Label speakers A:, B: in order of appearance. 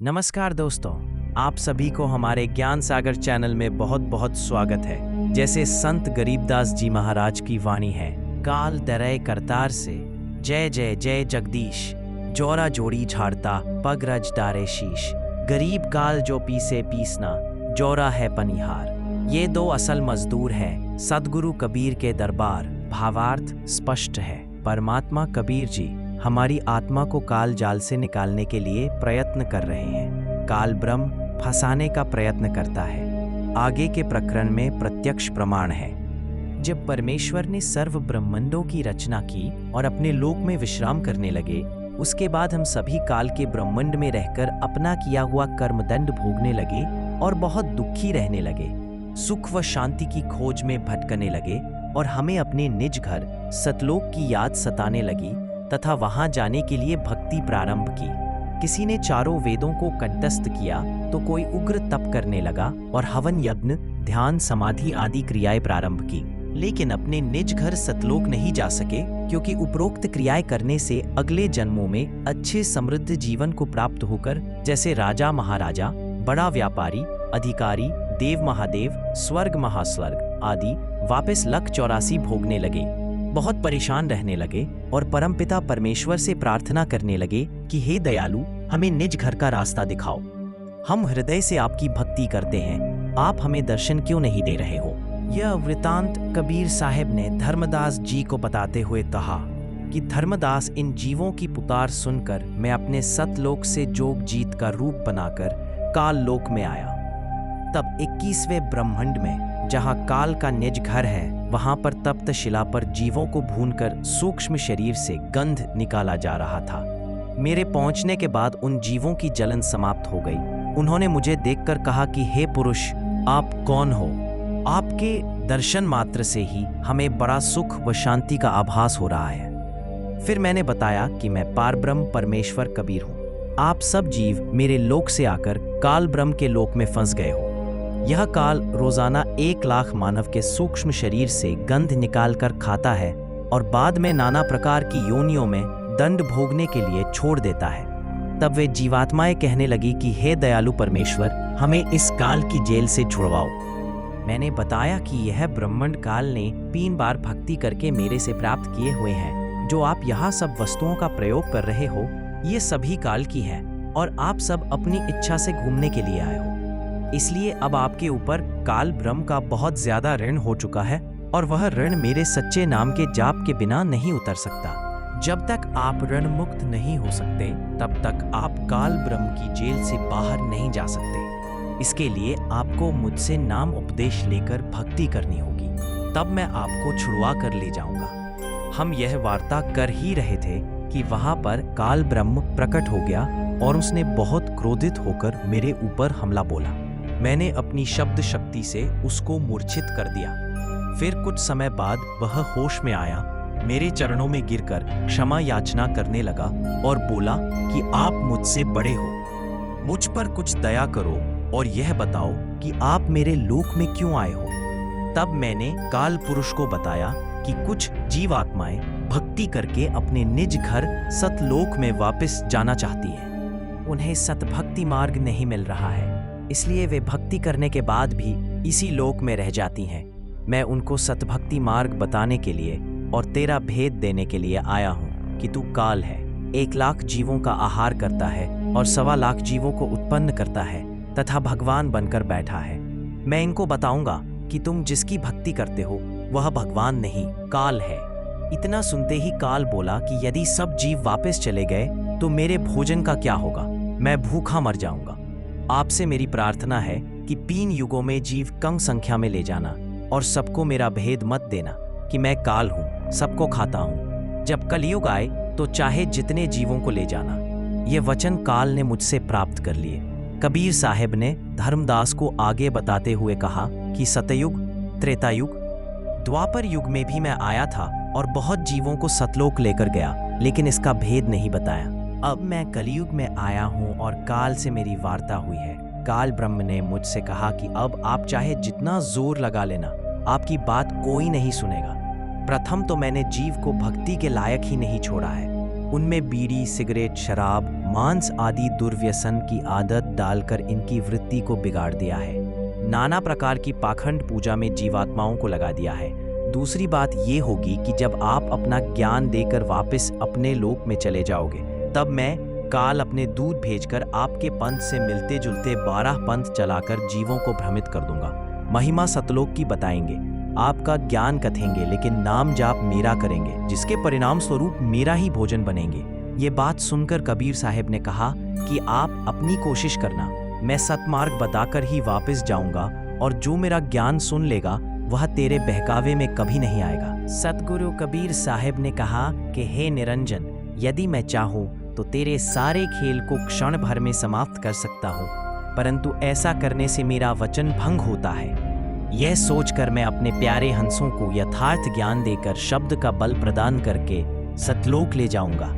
A: नमस्कार दोस्तों, आप सभी को हमारे ज्ञान सागर चैनल में बहुत बहुत स्वागत है। जैसे संत गरीबदास जी महाराज की वाणी है, काल डरे करतार से, जय जय जय जगदीश, जोरा जोड़ी झाड़ता पग रज डारे शीश, गरीब काल जो पीसे पीसना, जोरा है पनिहार। ये दो असल मजदूर हैं, सदगुरु कबीर के दरबार। भावार्थ स्पष्ट है। परमात्मा कबीर जी हमारी आत्मा को काल जाल से निकालने के लिए प्रयत्न कर रहे हैं। काल ब्रह्म फंसाने का प्रयत्न करता है। आगे के प्रकरण में प्रत्यक्ष प्रमाण है। जब परमेश्वर ने सर्व ब्रह्मांडों की रचना की और अपने लोक में विश्राम करने लगे, उसके बाद हम सभी काल के ब्रह्मांड में रहकर अपना किया हुआ कर्मदंड भोगने लगे और बहुत दुखी रहने लगे। सुख व शांति की खोज में भटकने लगे और हमें अपने निज घर सतलोक की याद सताने लगी तथा वहां जाने के लिए भक्ति प्रारंभ की। किसी ने चारों वेदों को कंठस्थ किया तो कोई उग्र तप करने लगा और हवन यज्ञ ध्यान समाधि आदि क्रियाएं प्रारंभ की, लेकिन अपने निज घर सतलोक नहीं जा सके, क्योंकि उपरोक्त क्रियाएं करने से अगले जन्मों में अच्छे समृद्ध जीवन को प्राप्त होकर जैसे राजा महाराजा, बड़ा व्यापारी, अधिकारी, देव महादेव, स्वर्ग महास्वर्ग आदि वापस लख 84 भोगने लगे। बहुत परेशान रहने लगे और परमपिता परमेश्वर से प्रार्थना करने लगे कि हे दयालु, हमें निज घर का रास्ता दिखाओ। हम हृदय से आपकी भक्ति करते हैं, आप हमें दर्शन क्यों नहीं दे रहे हो? यह वृतांत कबीर साहब ने धर्मदास जी को बताते हुए कहा कि धर्मदास, इन जीवों की पुकार सुनकर मैं अपने सतलोक से जोग जीत का रूप बनाकर काल लोक में आया। तब 21वें ब्रह्मांड में, जहाँ काल का निज घर है, वहां पर तप्त शिला पर जीवों को भूनकर सूक्ष्म शरीर से गंध निकाला जा रहा था। मेरे पहुंचने के बाद उन जीवों की जलन समाप्त हो गई। उन्होंने मुझे देखकर कहा कि हे पुरुष, आप कौन हो? आपके दर्शन मात्र से ही हमें बड़ा सुख व शांति का आभास हो रहा है। फिर मैंने बताया कि मैं पारब्रह्म परमेश्वर कबीर हूँ। आप सब जीव मेरे लोक से आकर काल ब्रह्म के लोक में फंस गए हो। यह काल रोजाना 1 लाख मानव के सूक्ष्म शरीर से गंध निकाल कर खाता है और बाद में नाना प्रकार की योनियों में दंड भोगने के लिए छोड़ देता है। तब वे जीवात्माएं कहने लगी कि हे दयालु परमेश्वर, हमें इस काल की जेल से छुड़वाओ। मैंने बताया कि यह ब्रह्मांड काल ने 3 बार भक्ति करके मेरे से प्राप्त किए हुए हैं। जो आप यहाँ सब वस्तुओं का प्रयोग कर रहे हो, ये सभी काल की हैं और आप सब अपनी इच्छा से घूमने के लिए आए हो। इसलिए अब आपके ऊपर काल ब्रह्म का बहुत ज्यादा ऋण हो चुका है और वह ऋण मेरे सच्चे नाम के जाप के बिना नहीं उतर सकता। जब तक आप ऋण मुक्त नहीं हो सकते, तब तक आप काल ब्रह्म की जेल से बाहर नहीं जा सकते। इसके लिए आपको मुझसे नाम उपदेश लेकर भक्ति करनी होगी, तब मैं आपको छुड़वा कर ले जाऊंगा। हम यह वार्ता कर ही रहे थे कि वहां पर काल ब्रह्म प्रकट हो गया और उसने बहुत क्रोधित होकर मेरे ऊपर हमला बोला। मैंने अपनी शब्द शक्ति से उसको मूर्छित कर दिया। फिर कुछ समय बाद वह होश में आया, मेरे चरणों में गिरकर क्षमा याचना करने लगा और बोला कि आप मुझसे बड़े हो, मुझ पर कुछ दया करो और यह बताओ कि आप मेरे लोक में क्यों आए हो। तब मैंने काल पुरुष को बताया कि कुछ जीवात्माएं भक्ति करके अपने निज घर सतलोक में वापस जाना चाहती हैं। उन्हें सतभक्ति मार्ग नहीं मिल रहा है, इसलिए वे भक्ति करने के बाद भी इसी लोक में रह जाती हैं। मैं उनको सतभक्ति मार्ग बताने के लिए और तेरा भेद देने के लिए आया हूँ कि तू काल है, 1 लाख जीवों का आहार करता है और 1.25 लाख जीवों को उत्पन्न करता है तथा भगवान बनकर बैठा है। मैं इनको बताऊंगा कि तुम जिसकी भक्ति करते हो वह भगवान नहीं, काल है। इतना सुनते ही काल बोला कि यदि सब जीव वापस चले गए तो मेरे भोजन का क्या होगा? मैं भूखा मर जाऊंगा। आपसे मेरी प्रार्थना है कि 3 युगों में जीव कम संख्या में ले जाना और सबको मेरा भेद मत देना कि मैं काल हूँ, सबको खाता हूँ। जब कलयुग आए तो चाहे जितने जीवों को ले जाना। ये वचन काल ने मुझसे प्राप्त कर लिए। कबीर साहब ने धर्मदास को आगे बताते हुए कहा कि सतयुग, त्रेतायुग, द्वापर युग में भी मैं आया था और बहुत जीवों को सतलोक लेकर गया, लेकिन इसका भेद नहीं बताया। अब मैं कलयुग में आया हूँ और काल से मेरी वार्ता हुई है। काल ब्रह्म ने मुझसे कहा कि अब आप चाहे जितना जोर लगा लेना, आपकी बात कोई नहीं सुनेगा। प्रथम तो मैंने जीव को भक्ति के लायक ही नहीं छोड़ा है, उनमें बीड़ी, सिगरेट, शराब, मांस आदि दुर्व्यसन की आदत डालकर इनकी वृत्ति को बिगाड़ दिया है। नाना प्रकार की पाखंड पूजा में जीवात्माओं को लगा दिया है। दूसरी बात ये होगी कि जब आप अपना ज्ञान देकर वापस अपने लोक में चले जाओगे, तब मैं काल अपने दूत भेजकर आपके पंथ से मिलते जुलते 12 पंथ चलाकर जीवों को भ्रमित कर दूंगा। महिमा सतलोक की बताएंगे, आपका ज्ञान कथेंगे, लेकिन नाम जाप मेरा करेंगे, जिसके परिणाम स्वरूप मेरा ही भोजन बनेंगे। ये बात सुनकर कबीर साहब ने कहा कि आप अपनी कोशिश करना, मैं सतमार्ग बताकर ही वापस जाऊंगा और जो मेरा ज्ञान सुन लेगा वह तेरे बहकावे में कभी नहीं आएगा। सतगुरु कबीर साहब ने कहा कि हे निरंजन, यदि मैं चाहूं तो तेरे सारे खेल को क्षण भर में समाप्त कर सकता हूं, परंतु ऐसा करने से मेरा वचन भंग होता है। यह सोचकर मैं अपने प्यारे हंसों को यथार्थ ज्ञान देकर शब्द का बल प्रदान करके सतलोक ले जाऊंगा।